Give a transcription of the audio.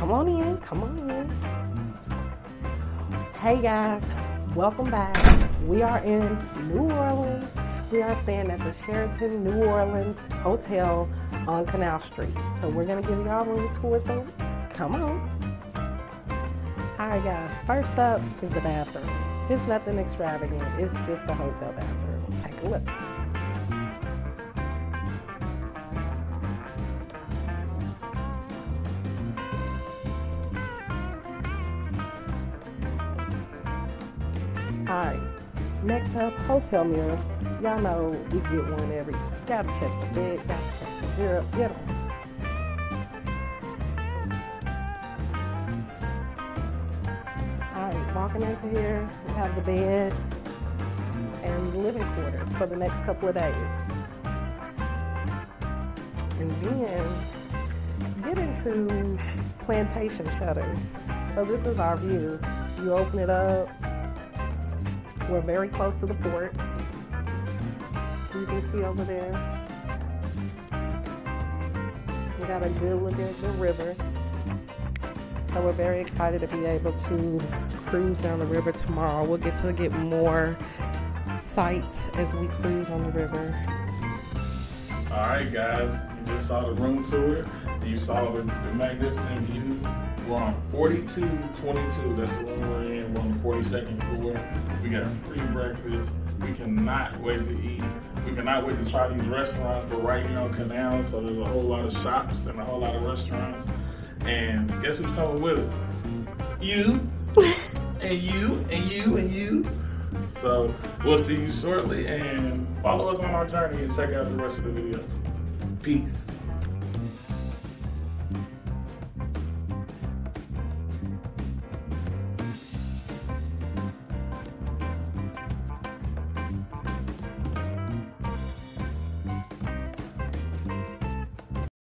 Come on in, come on in. Hey guys, welcome back. We are in New Orleans. We are staying at the Sheraton New Orleans Hotel on Canal Street. So we're gonna give y'all a room tour, so come on. All right guys, first up is the bathroom. It's nothing extravagant, it's just a hotel bathroom. Take a look. Alright, next up, hotel mirror. Y'all know we get one every, gotta check the bed, gotta check the mirror, you know. Alright, walking into here, we have the bed and the living quarters for the next couple of days. And then, get into plantation shutters. So this is our view. You open it up. We're very close to the port. You can see over there. We got a good look at the river. So we're very excited to be able to cruise down the river tomorrow. We'll get to get more sights as we cruise on the river. Alright guys, you just saw the room tour. You saw the magnificent view. We're on 4222, that's the room we're in. We're on the 42nd floor. We got free breakfast. We cannot wait to eat. We cannot wait to try these restaurants. We're right here on Canal, so there's a whole lot of shops and a whole lot of restaurants. And guess who's coming with us? You, and you, and you, and you. So we'll see you shortly, and follow us on our journey and check out the rest of the videos. Peace.